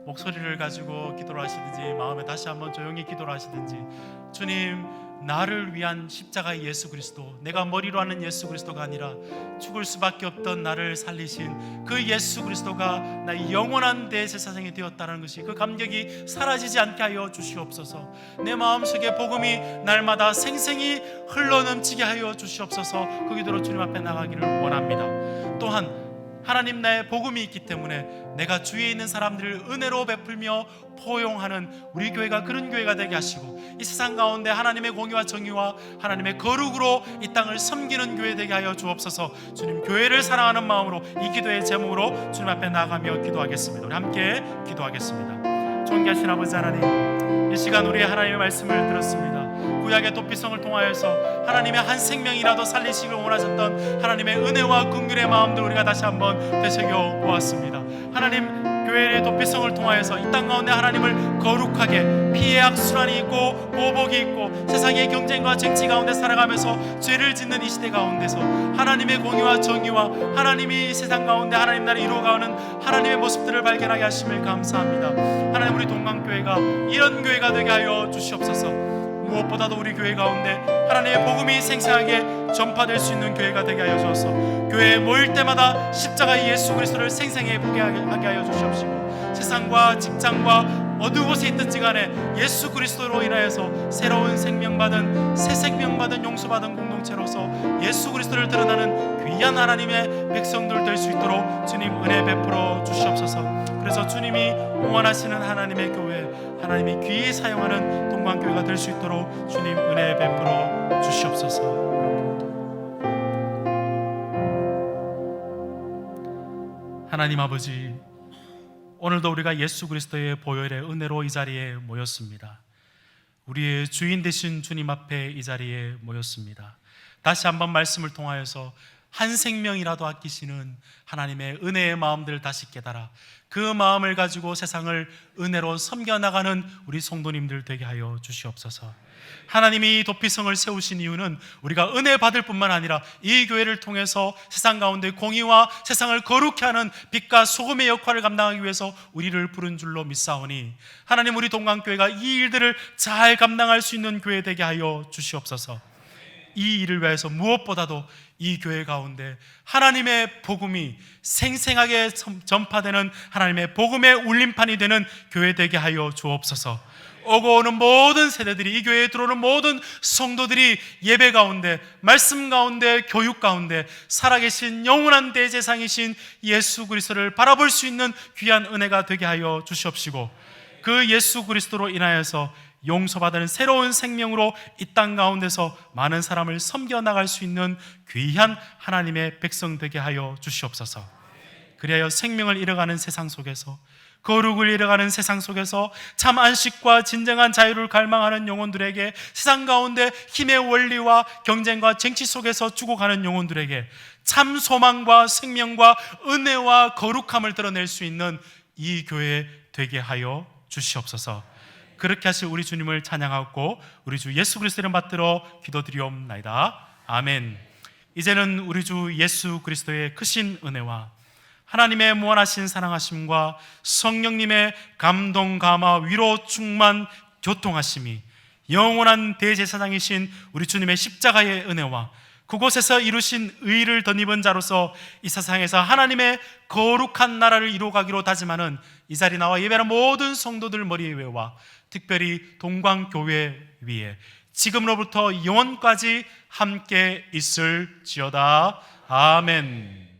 목소리를 가지고 기도를 하시든지 마음에 다시 한번 조용히 기도를 하시든지, 주님, 나를 위한 십자가의 예수 그리스도, 내가 머리로 하는 예수 그리스도가 아니라 죽을 수밖에 없던 나를 살리신 그 예수 그리스도가 나의 영원한 대제사장이 되었다는 것이, 그 감격이 사라지지 않게 하여 주시옵소서. 내 마음속에 복음이 날마다 생생히 흘러넘치게 하여 주시옵소서. 그 기도로 주님 앞에 나가기를 원합니다. 또한 하나님, 나의 복음이 있기 때문에 내가 주위에 있는 사람들을 은혜로 베풀며 포용하는 우리 교회가 그런 교회가 되게 하시고, 이 세상 가운데 하나님의 공의와 정의와 하나님의 거룩으로 이 땅을 섬기는 교회 되게 하여 주옵소서. 주님, 교회를 사랑하는 마음으로 이 기도의 제목으로 주님 앞에 나가며 기도하겠습니다. 우리 함께 기도하겠습니다. 존귀하신 아버지 하나님, 이 시간 우리의 하나님의 말씀을 들었습니다. 구약의 도피성을 통하여서 하나님의 한 생명이라도 살리시길 원하셨던 하나님의 은혜와 긍휼의 마음들 우리가 다시 한번 되새겨 보았습니다. 하나님, 교회의 도피성을 통하여서 이 땅 가운데 하나님을 거룩하게, 피의 악순환이 있고 보복이 있고 세상의 경쟁과 정치 가운데 살아가면서 죄를 짓는 이 시대 가운데서 하나님의 공의와 정의와 하나님이 이 세상 가운데 하나님 나라를 이루어가는 하나님의 모습들을 발견하게 하심을 감사합니다. 하나님, 우리 동방교회가 이런 교회가 되게 하여 주시옵소서. 무엇보다도 우리 교회 가운데 하나님의 복음이 생생하게 전파될 수 있는 교회가 되게 하여 주셔서 교회에 모일 때마다 십자가의 예수 그리스도를 생생하게 보게 하게 하여 주시옵시고, 세상과 직장과 어느 곳에 있든지 간에 예수 그리스도로 인하여서 새로운 생명받은, 새 생명받은, 용서받은 공동체로서 예수 그리스도를 드러나는 귀한 하나님의 백성들 될 수 있도록 주님 은혜 베풀어 주시옵소서. 그래서 주님이 원하시는 하나님의 교회, 하나님이 귀히 사용하는 동방교회가 될 수 있도록 주님 은혜 베풀어 주시옵소서. 하나님 아버지, 오늘도 우리가 예수 그리스도의 보혈의 은혜로 이 자리에 모였습니다. 우리의 주인 되신 주님 앞에 이 자리에 모였습니다. 다시 한번 말씀을 통하여서 한 생명이라도 아끼시는 하나님의 은혜의 마음들을 다시 깨달아 그 마음을 가지고 세상을 은혜로 섬겨나가는 우리 성도님들 되게 하여 주시옵소서. 하나님이 도피성을 세우신 이유는 우리가 은혜 받을 뿐만 아니라 이 교회를 통해서 세상 가운데 공의와 세상을 거룩히 하는 빛과 소금의 역할을 감당하기 위해서 우리를 부른 줄로 믿사오니 하나님, 우리 동강교회가 이 일들을 잘 감당할 수 있는 교회 되게 하여 주시옵소서. 이 일을 위해서 무엇보다도 이 교회 가운데 하나님의 복음이 생생하게 전파되는 하나님의 복음의 울림판이 되는 교회 되게 하여 주옵소서. 오고 오는 모든 세대들이, 이 교회에 들어오는 모든 성도들이 예배 가운데, 말씀 가운데, 교육 가운데 살아계신 영원한 대제사장이신 예수 그리스도를 바라볼 수 있는 귀한 은혜가 되게 하여 주시옵시고, 그 예수 그리스도로 인하여서 용서받는 새로운 생명으로 이 땅 가운데서 많은 사람을 섬겨나갈 수 있는 귀한 하나님의 백성 되게 하여 주시옵소서. 그리하여 생명을 잃어가는 세상 속에서, 거룩을 잃어가는 세상 속에서 참 안식과 진정한 자유를 갈망하는 영혼들에게, 세상 가운데 힘의 원리와 경쟁과 정치 속에서 죽어가는 영혼들에게 참 소망과 생명과 은혜와 거룩함을 드러낼 수 있는 이 교회 되게 하여 주시옵소서. 그렇게 하실 우리 주님을 찬양하고 우리 주 예수 그리스도를 받들어 기도드리옵나이다. 아멘. 이제는 우리 주 예수 그리스도의 크신 은혜와 하나님의 무한하신 사랑하심과 성령님의 감동, 감화, 위로, 충만, 교통하심이, 영원한 대제사장이신 우리 주님의 십자가의 은혜와 그곳에서 이루신 의를 덧입은 자로서 이 세상에서 하나님의 거룩한 나라를 이루어가기로 다짐하는 이 자리 나와 예배하는 모든 성도들 머리 위와 특별히 동광교회 위에 지금으로부터 영원까지 함께 있을지어다. 아멘.